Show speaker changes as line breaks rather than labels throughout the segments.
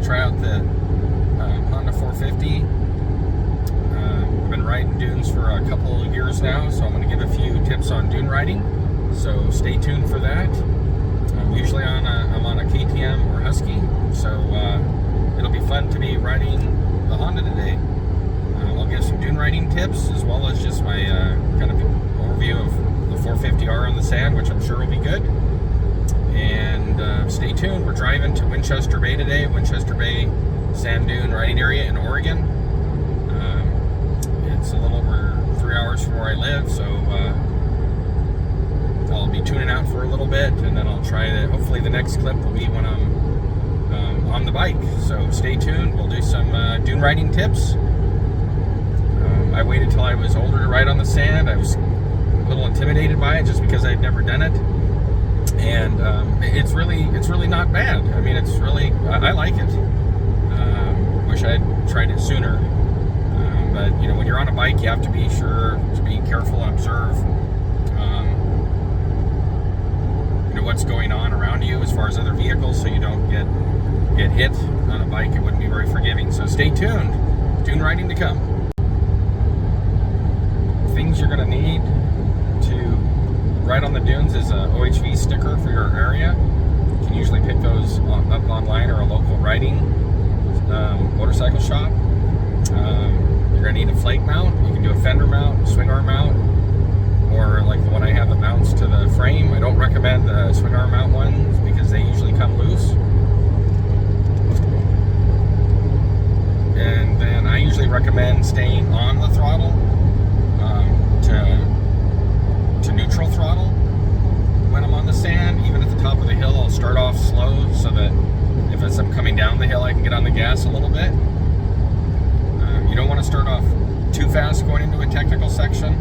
try out the Honda 450. I've been riding dunes for a couple of years now, so I'm going to give a few tips on dune riding. So stay tuned for that. Usually I'm on a KTM or Husky, so it'll be fun to be riding the Honda today. I'll give some dune riding tips as well as just my kind of overview of the 450R on the sand, which I'm sure will be good. And stay tuned. We're driving to Winchester Bay today. Winchester Bay sand dune riding area in Oregon. It's a little over 3 hours from where I live, so I'll be tuning out for a little bit, and then I'll try to, hopefully the next clip will be when I'm on the bike. So stay tuned. We'll do some dune riding tips. I waited till I was older to ride on the sand. I was a little intimidated by it just because I'd never done it. And it's really not bad. I mean, it's really, I like it. Wish I'd tried it sooner. But you know, when you're on a bike, you have to be sure to be careful and observe you know, what's going on around you as far as other vehicles, so you don't get hit on a bike. It wouldn't be very forgiving. So stay tuned. Dune riding to come. Things you're going to need to ride on the dunes is a OHV sticker for your area. You can usually pick those up online or a local riding motorcycle shop. You're going to need a flake mount. You can do a fender mount, swing arm mount, or like the one I have that mounts to the frame. I don't recommend the swing arm mount ones because they usually come loose. And then I usually recommend staying on the throttle to neutral throttle when I'm on the sand. Even at the top of the hill, I'll start off slow so that if I'm coming down the hill, I can get on the gas a little bit. You don't want to start off too fast going into a technical section,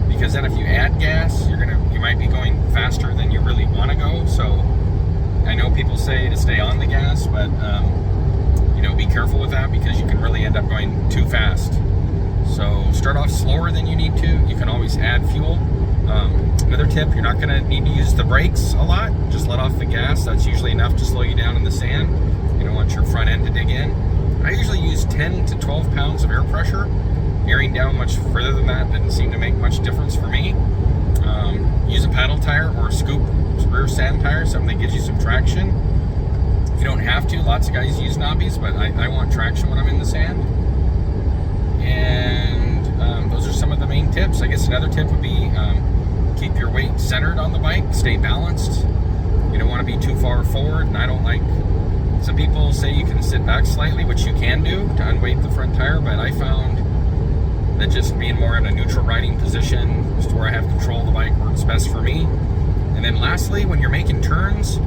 because then if you add gas, you might be going faster than you really want to go. So I know people say to stay on the gas, but you know, be careful with that because you can really end up going too fast. So start off slower than you need to. You can always add fuel. Another tip, you're not going to need to use the brakes a lot. Just let off the gas. That's usually enough to slow you down in the sand. You don't want your front end to dig in. I usually use 10 to 12 pounds of air pressure. Airing down much further than that didn't seem to make much difference for me. Use a paddle tire or a scoop rear sand tire, something that gives you some traction. You don't have to. Lots of guys use knobbies, but I want traction when I'm in the sand. And those are some of the main tips. I guess another tip would be keep your weight centered on the bike. Stay balanced. You don't want to be too far forward, and I don't like... Some people say you can sit back slightly, which you can do to unweight the front tire, but I found that just being more in a neutral riding position, just where I have control of the bike, works best for me. And then lastly, when you're making turns,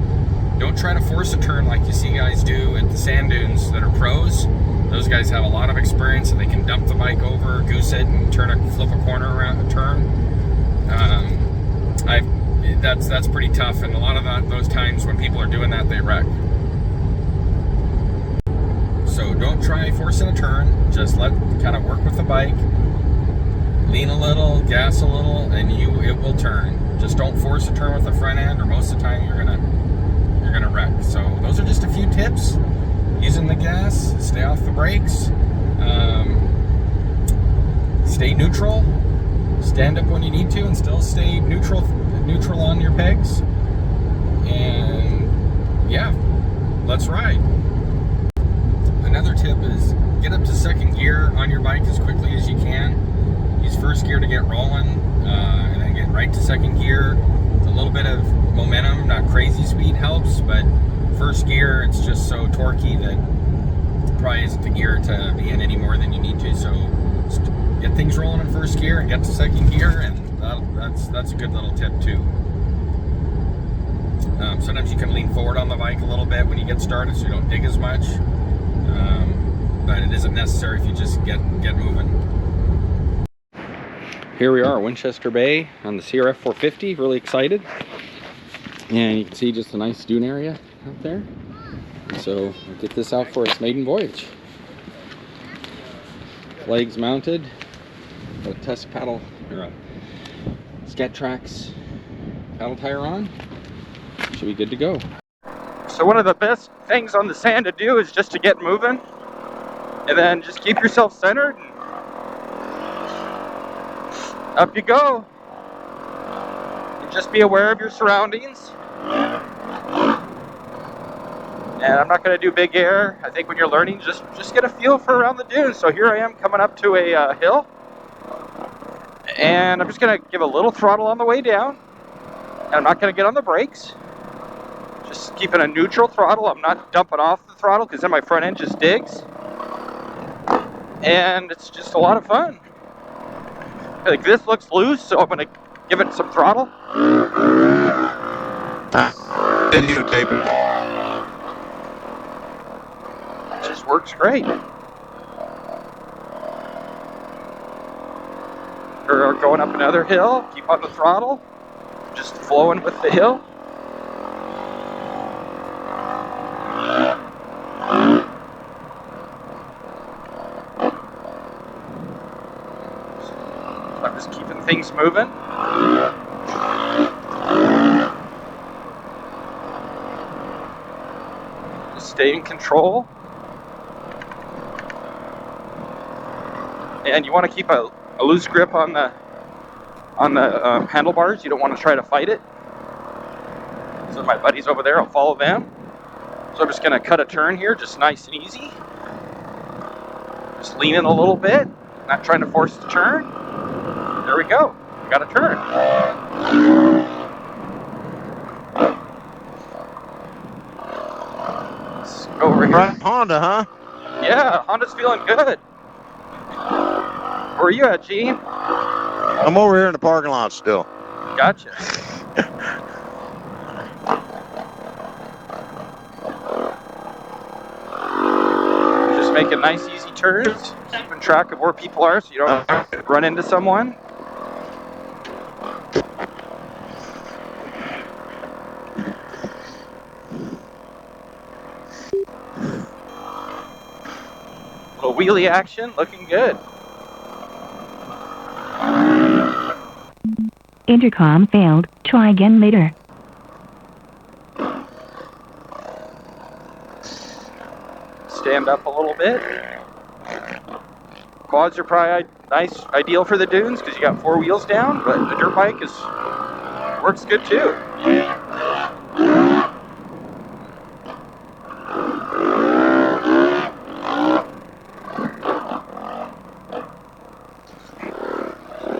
don't try to force a turn like you see guys do at the sand dunes that are pros. Those guys have a lot of experience and they can dump the bike over, goose it, and flip a corner around a turn. That's pretty tough, and a lot of those times when people are doing that, they wreck. So don't try forcing a turn. Just kind of work with the bike, lean a little, gas a little, and it will turn. Just don't force a turn with the front end, or most of the time you're gonna wreck. So those are just a few tips. Using the gas, stay off the brakes, stay neutral, stand up when you need to, and still stay neutral on your pegs. And yeah, let's ride. Another tip is get up to second gear on your bike as quickly as you can. Use first gear to get rolling, and then get right to second gear. A little bit of momentum, not crazy speed, helps, but first gear, it's just so torquey that it probably isn't the gear to be in any more than you need to. So get things rolling in first gear and get to second gear, and that's a good little tip too. Sometimes you can lean forward on the bike a little bit when you get started so you don't dig as much. But it isn't necessary if you just get moving. Here we are, Winchester Bay on the CRF 450. Really excited, and you can see just a nice dune area out there. So we'll get this out for its maiden voyage. Flags mounted, got a test paddle or a Scat Trax paddle tire on. Should be good to go. So one of the best things on the sand to do is just to get moving, and then just keep yourself centered, and up you go. And just be aware of your surroundings. And I'm not going to do big air. I think when you're learning, just get a feel for around the dunes. So here I am coming up to a hill, and I'm just going to give a little throttle on the way down, and I'm not going to get on the brakes. Just keeping a neutral throttle. I'm not dumping off the throttle because then my front end just digs. And it's just a lot of fun. Like, this looks loose, so I'm going to give it some throttle.
Videotape it.
It just works great. Or going up another hill, keep on the throttle, just flowing with the hill. I'm just keeping things moving. Just stay in control. And you want to keep a loose grip on the handlebars. You don't want to try to fight it. So my buddies over there, I'll follow them. So I'm just going to cut a turn here, just nice and easy. Just lean in a little bit, not trying to force the turn. There we go. We got a turn. Let's go over here.
Right, Honda, huh?
Yeah, Honda's feeling good. Where are you at, Gene?
I'm over here in the parking lot still.
Gotcha. Just making nice, easy turns, keeping track of where people are so you don't run into someone. Little wheelie action, looking good.
Intercom failed. Try again later.
Stand up a little bit. Quads are probably ideal for the dunes because you got 4 wheels down, but a dirt bike works good too.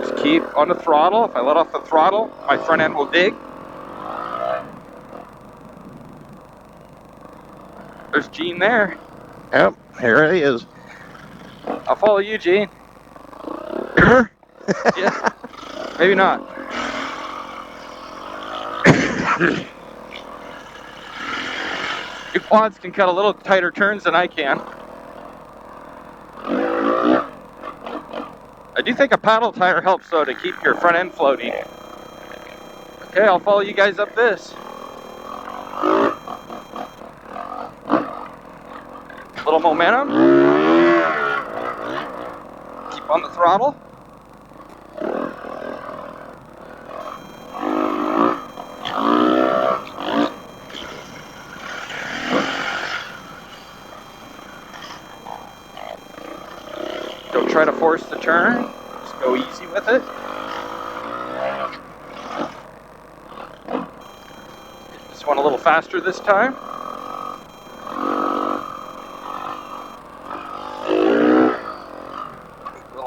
Just keep on the throttle. If I let off the throttle, my front end will dig. There's Gene there.
Yep, here he is.
I'll follow you, Gene.
Sure.
Yeah, maybe not. Your quads can cut a little tighter turns than I can. I do think a paddle tire helps though to keep your front end floating. Okay, I'll follow you guys up this. Little momentum. Keep on the throttle. Don't try to force the turn. Just go easy with it. Just went a little faster this time.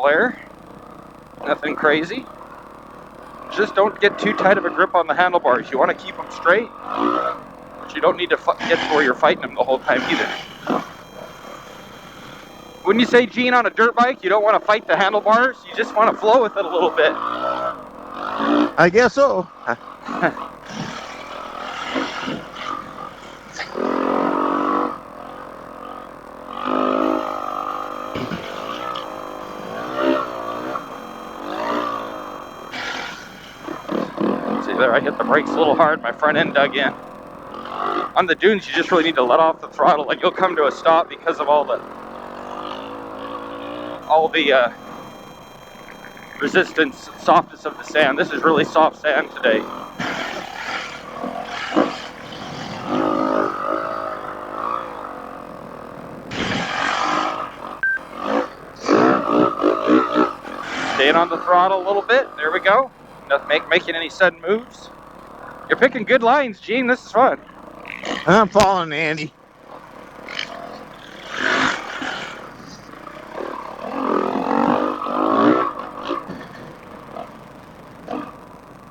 There. Nothing crazy. Just don't get too tight of a grip on the handlebars. You want to keep them straight, but you don't need to get to where you're fighting them the whole time either. Wouldn't you say, Gene, on a dirt bike, you don't want to fight the handlebars? You just want to flow with it a little bit.
I guess so.
See there, I hit the brakes a little hard. My front end dug in. On the dunes, you just really need to let off the throttle. Like, you'll come to a stop because of all the resistance and softness of the sand. This is really soft sand today. staying on the throttle a little bit. There we go. Not making any sudden moves. You're picking good lines, Gene. This is fun.
I'm following Andy.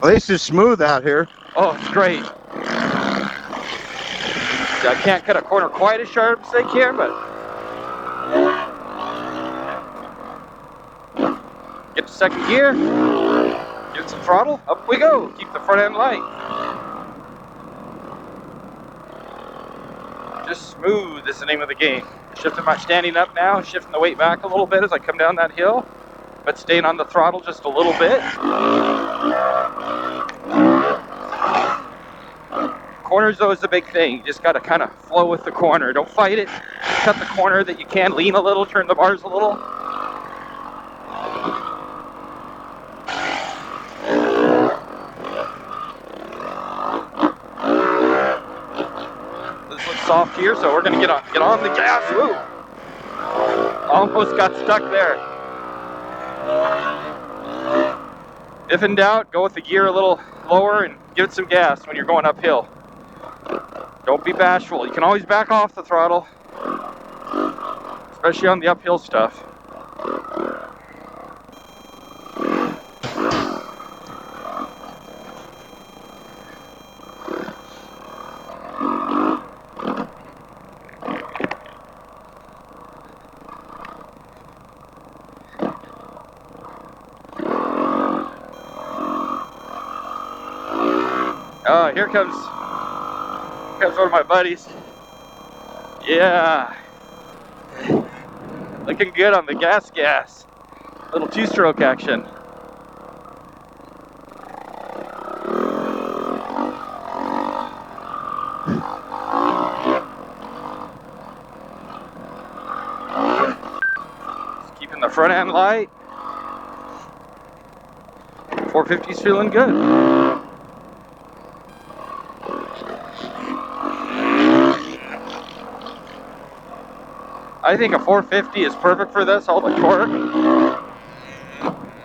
At least it's smooth out here.
Oh, it's great. I can't cut a corner quite as sharp as they can, but get to second gear, get some throttle, up we go. Keep the front end light. Just smooth is the name of the game. Shifting my standing up now, shifting the weight back a little bit as I come down that hill, but staying on the throttle just a little bit. Corners though is the big thing. You just got to kind of flow with the corner. Don't fight it. Cut the corner that you can. Lean a little, turn the bars a little. This looks soft here, so we're gonna get on the gas. Woo! Almost got stuck there. If in doubt, go with the gear a little lower and give it some gas when you're going uphill. Don't be bashful. You can always back off the throttle, especially on the uphill stuff. Oh, here comes one of my buddies. Yeah. Looking good on the gas. Little two-stroke action. Just keeping the front end light. 450's feeling good. I think a 450 is perfect for this, all the torque.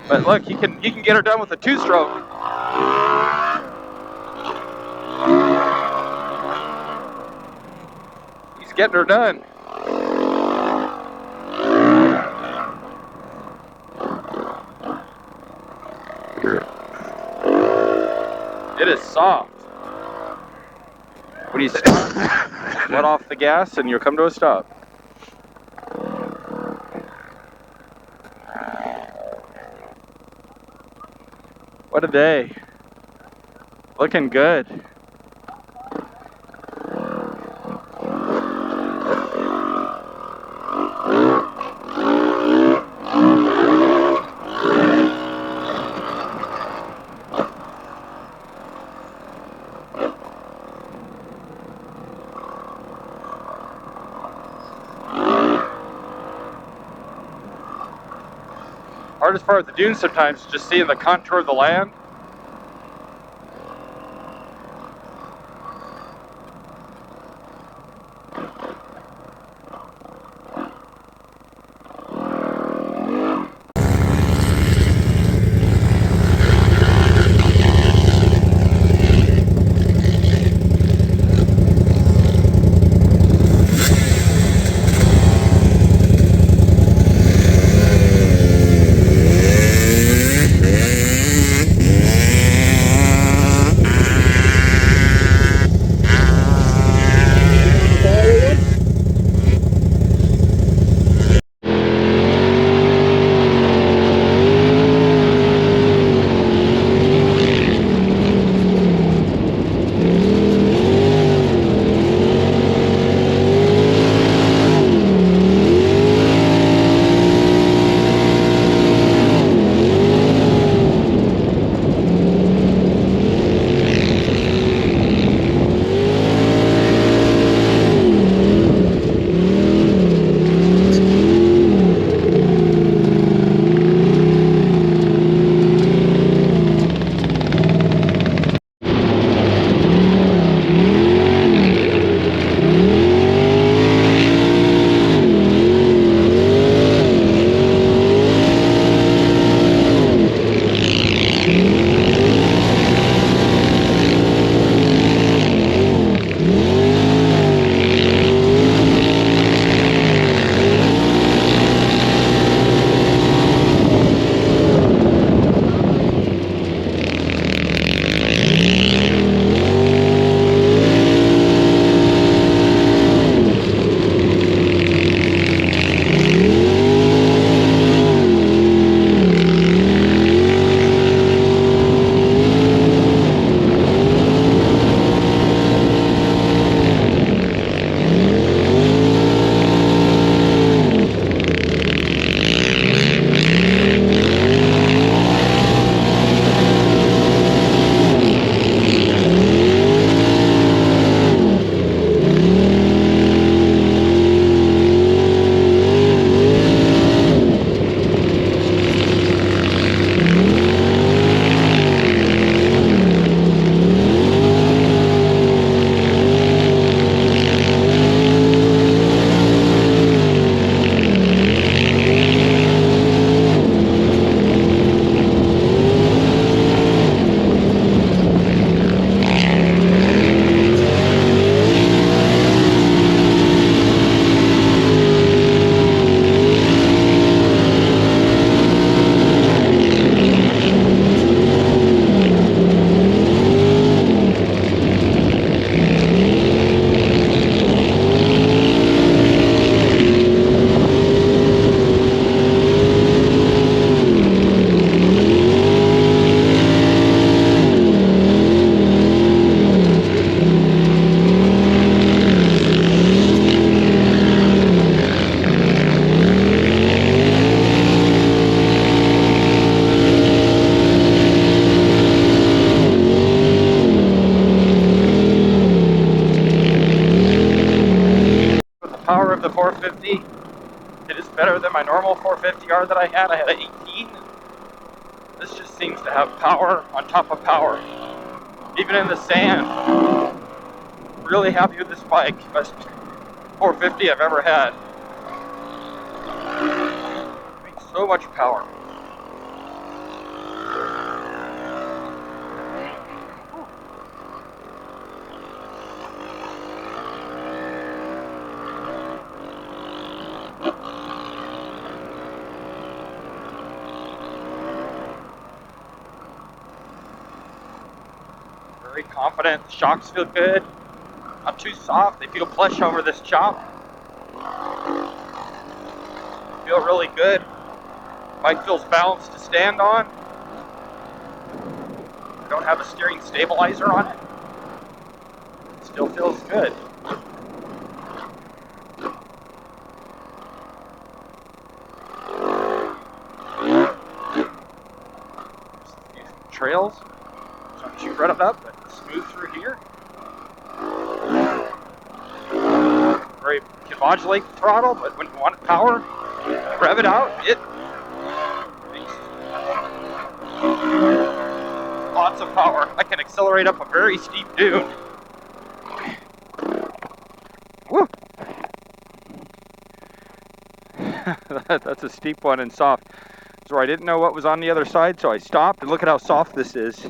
But look, you can get her done with a two-stroke. He's getting her done. It is soft. When you stop, let off the gas and you'll come to a stop. What a day. Looking good. Hardest part of the dunes sometimes is just seeing the contour of the land. the 450. It is better than my normal 450R that I had. I had an 18. This just seems to have power on top of power. Even in the sand. Really happy with this bike. Best 450 I've ever had. Makes so much power. Very confident. The shocks feel good. Not too soft. They feel plush over this chop. Feel really good. Bike feels balanced to stand on. I don't have a steering stabilizer on it. Still feels good. Trails. Don't you rut it up, but smooth through here. Very can modulate the throttle, but when you want power, rev it out. It lots of power. I can accelerate up a very steep dune. Woo! That's a steep one and soft. So I didn't know what was on the other side, so I stopped and look at how soft this is.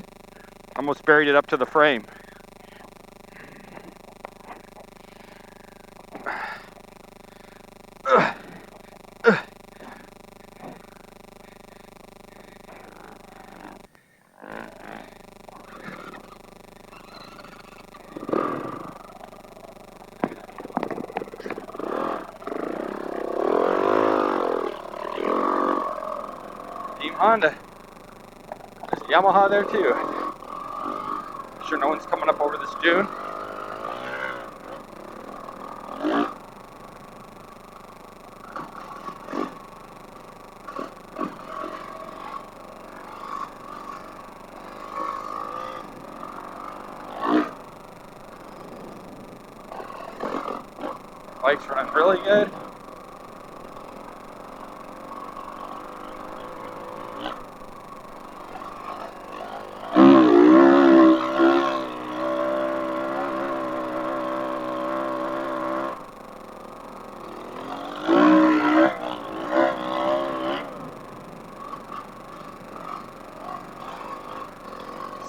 Almost buried it up to the frame. Team Honda. There's a Yamaha there too. Sure no one's coming up over this dune. Bike's running really good.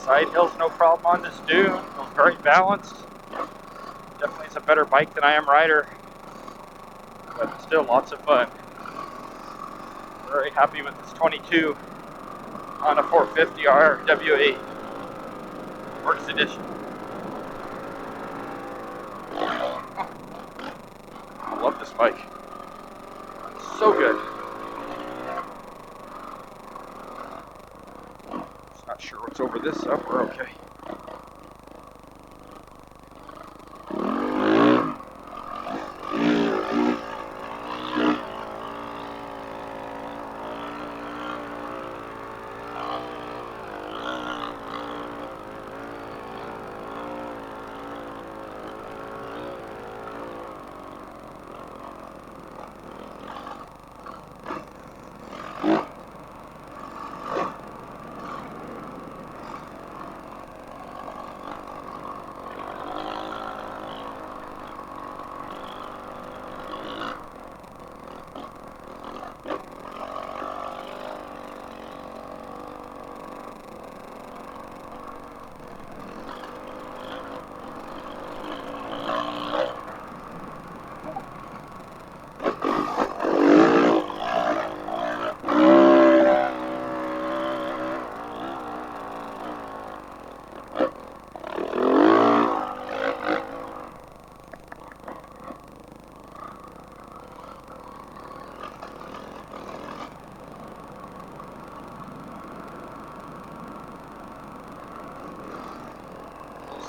Side hills no problem on this dune. Feels very balanced. Definitely is a better bike than I am rider. But still lots of fun. Very happy with this 22 on a 450R W8 Works Edition. I love this bike. It's so good. Not sure what's over this up. We're okay.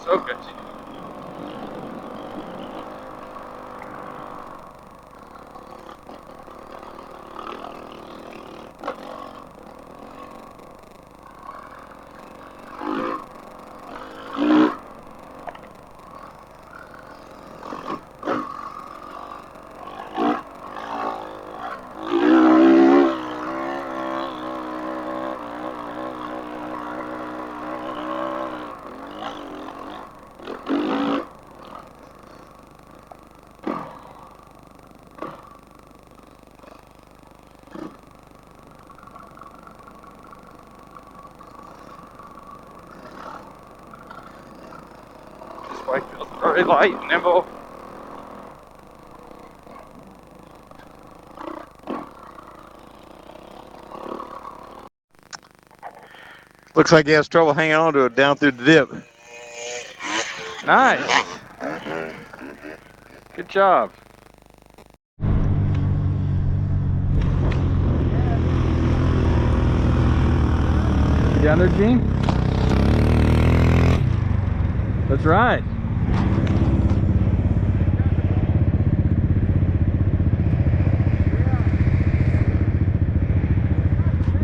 So good. very light and nimble.
Looks like he has trouble hanging on to it down through the dip.
Nice. Good job. You down there, Gene? That's right.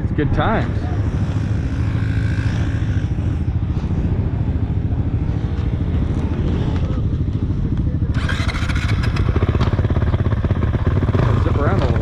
It's good times. Zip around a little.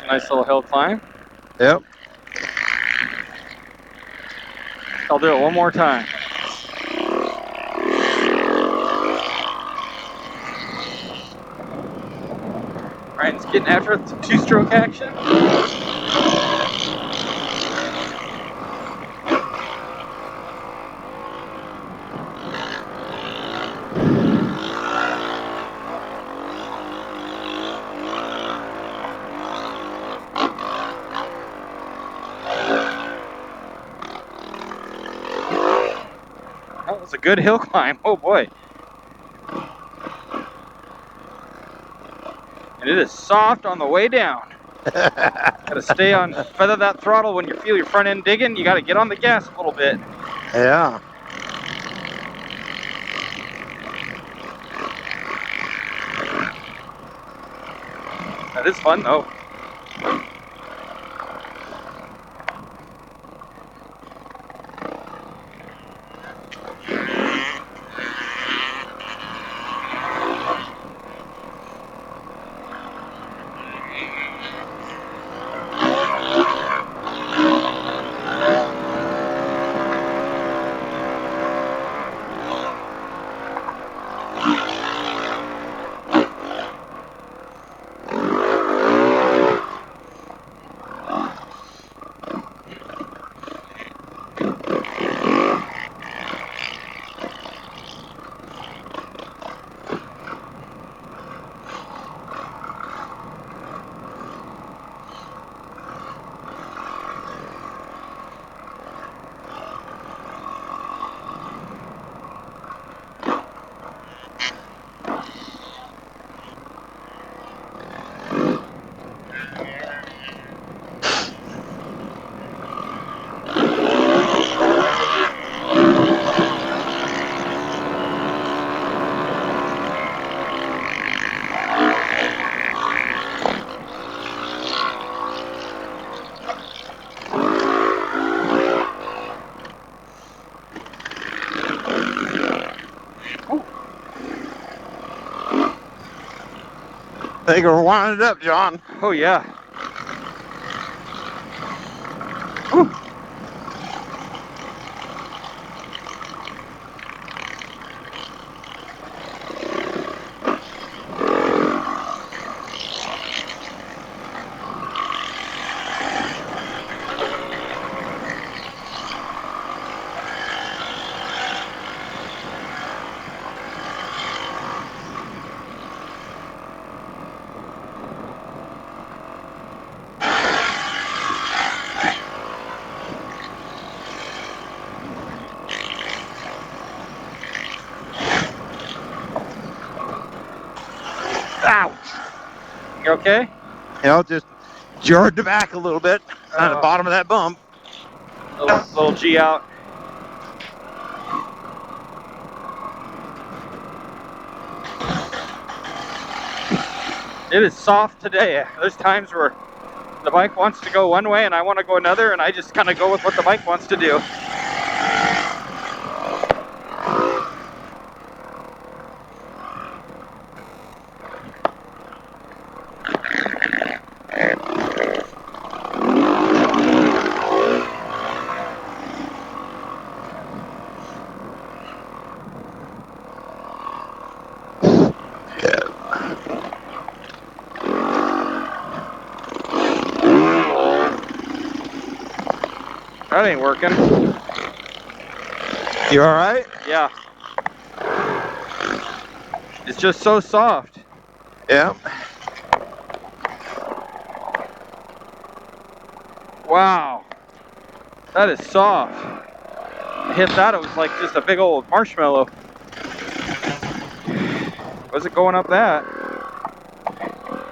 Nice little hill climb.
Yep.
I'll do it one more time. Ryan's getting after it, some two-stroke action. That was a good hill climb. Oh boy. And it is soft on the way down. Gotta stay on, feather that throttle when you feel your front end digging. You gotta get on the gas a little bit.
Yeah.
That is fun though.
They can wind it up, John.
Oh yeah.
Ouch.
You okay?
You know, just jarred the back a little bit on the bottom of that bump.
Little G out. It is soft today. There's times where the bike wants to go one way and I want to go another, and I just kind of go with what the bike wants to do. That ain't working.
You all right?
Yeah. It's just so soft.
Yeah.
Wow. That is soft. I hit that, it was like just a big old marshmallow. Was it going up that?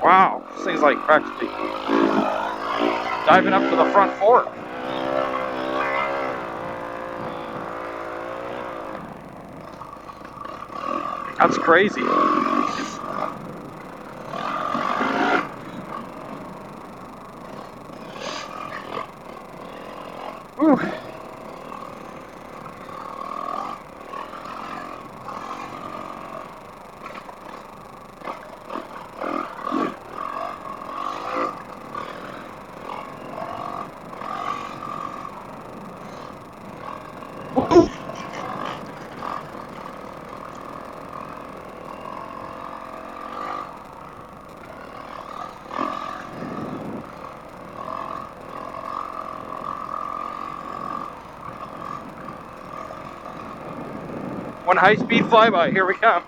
Wow. This thing's like practically diving up to the front fork. That's crazy. Whew. One high-speed flyby, here we come.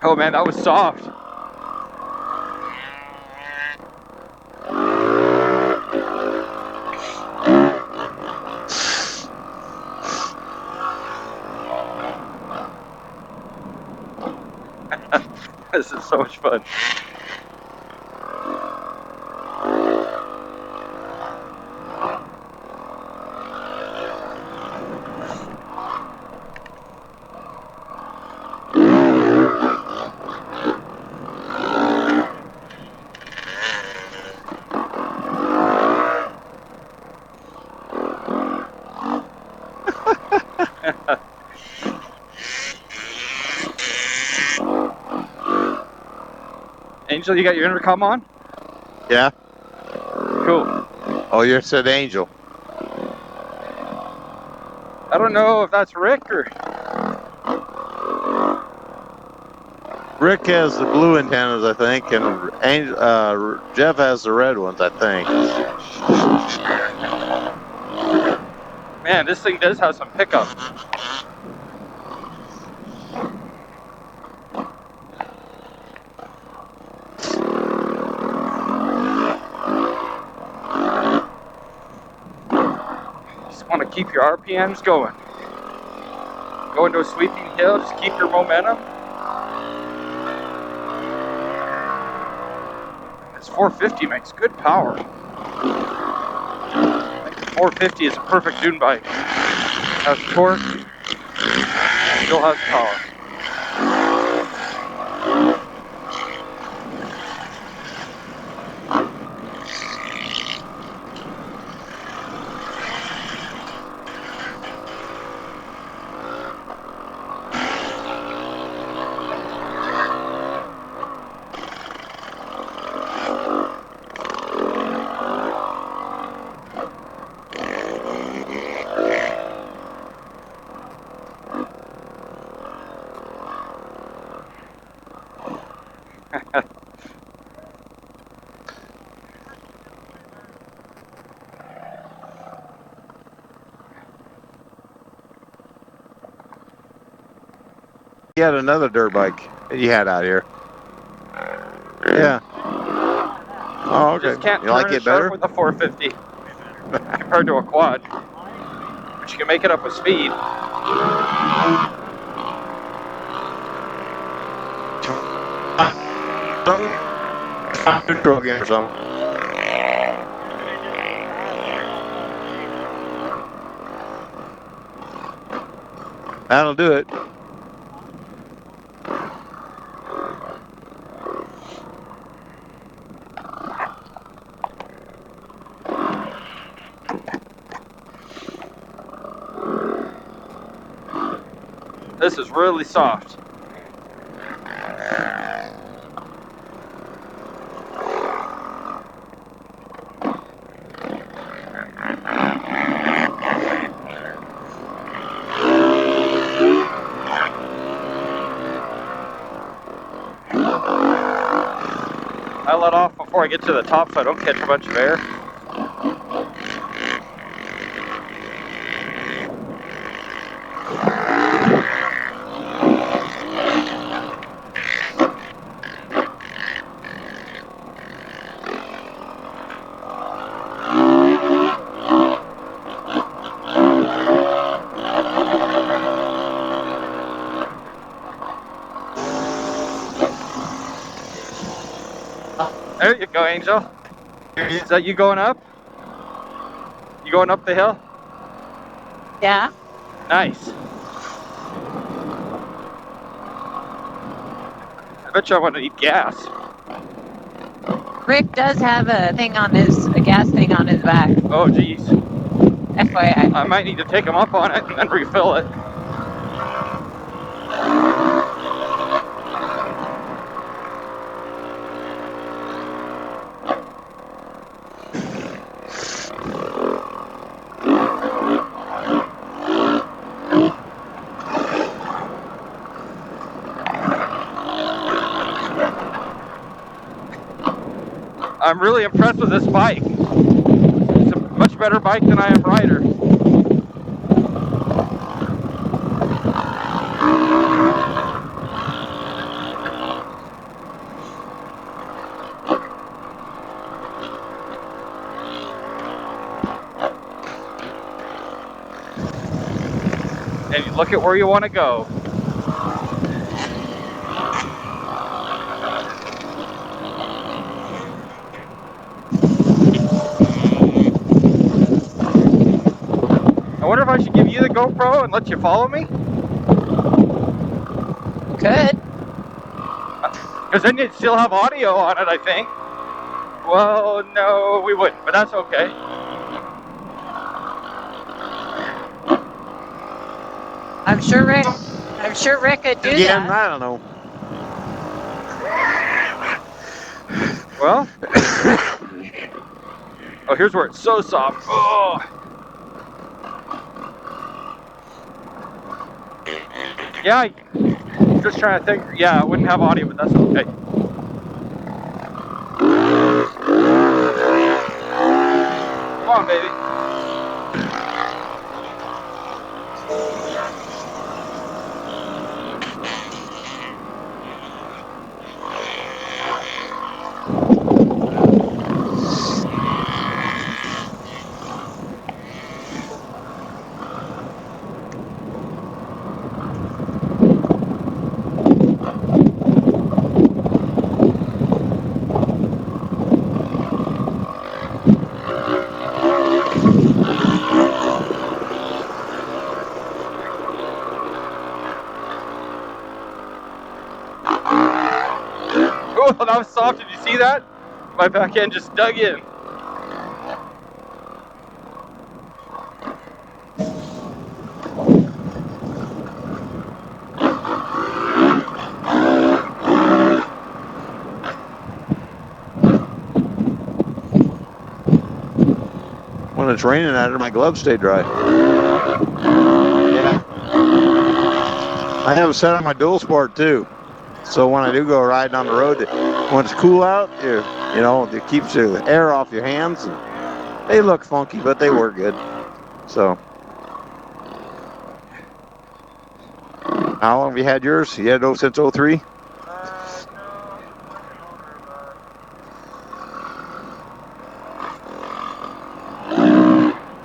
Oh man, that was soft. This is so much fun. Angel, you got your intercom on?
Yeah.
Cool.
Oh, you said Angel.
I don't know if that's Rick or...
Rick has the blue antennas, I think, and Angel, Jeff has the red ones, I think.
Man, this thing does have some pickup. Just want to keep your RPMs going. Go into a sweeping hill, just keep your momentum. This 450 makes good power. I think the 450 is a perfect dune bike. Has torque, still has power.
You had another dirt bike that you had out here. Yeah. Oh, okay.
Just can't
You
turn
like
it
it better?
sharp with a 450 compared to a quad. But you can make it up with speed.
Neutral again or something. That'll do it.
This is really soft. I let off before I get to the top so I don't catch a bunch of air. There you go, Angel. Is that you going up? You going up the hill?
Yeah.
Nice. I bet you I want to eat gas.
Rick does have a gas thing on his back.
Oh, geez.
FYI.
I might need to take him up on it and then refill it. I'm really impressed with this bike. It's a much better bike than I am rider. look at where you want to go. I wonder if I should give you the GoPro and let you follow me?
Could.
Because then you'd still have audio on it, I think. Well, no, we wouldn't, but that's okay.
I'm sure Rick could do
Yeah,
that.
I don't know.
Well, oh, here's where it's so soft. Oh. Yeah, just trying to think. Yeah, I wouldn't have audio, but that's okay. Come on, baby. Oh, that was soft. Did you see that? My back end just dug in.
When it's raining out here, my gloves stay dry. Yeah. I have it set on my dual sport too. So when I do go riding on the road, when it's cool out, you know, it keeps the air off your hands. And they look funky, but they work good. So, how long have you had yours? You had it since 03?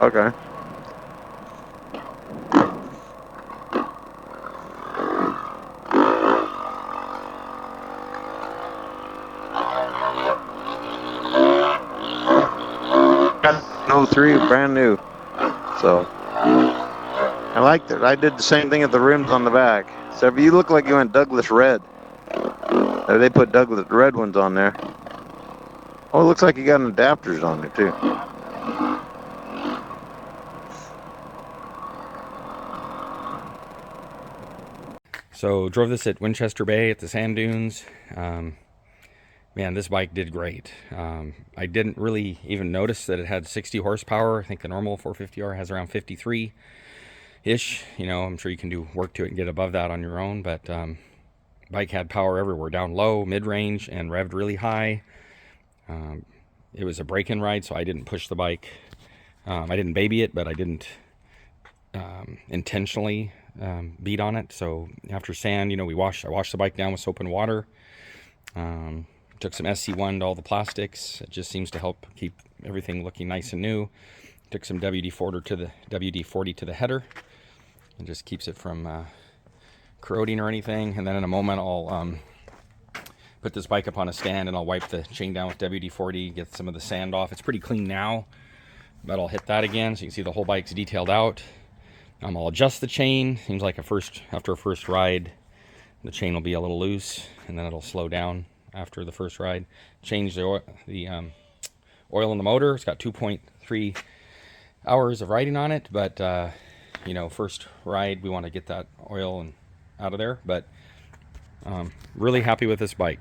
Okay. Got an 03, brand new. So, I liked it. I did the same thing at the rims on the back. So if you look like you went Douglas red. They put Douglas red ones on there. Oh, it looks like you got adapters on there too.
So drove this at Winchester Bay at the sand dunes. Man, this bike did great. I didn't really even notice that it had 60 horsepower. I think the normal 450R has around 53-ish. You know, I'm sure you can do work to it and get above that on your own, but bike had power everywhere, down low, mid-range, and revved really high. It was a break-in ride, so I didn't push the bike. I didn't baby it, but I didn't intentionally beat on it. So after sand, you know, I washed the bike down with soap and water. Took some SC1 to all the plastics. It just seems to help keep everything looking nice and new. Took some WD-40 to the header. It just keeps it from corroding or anything. And then in a moment, I'll put this bike up on a stand and I'll wipe the chain down with WD-40, get some of the sand off. It's pretty clean now, but I'll hit that again so you can see the whole bike's detailed out. I'll adjust the chain. Seems like after a first ride, the chain will be a little loose, and then it'll slow down after the first ride. Change the oil in the motor. It's got 2.3 hours of riding on it, but you know, first ride we want to get that oil out of there. But really happy with this bike.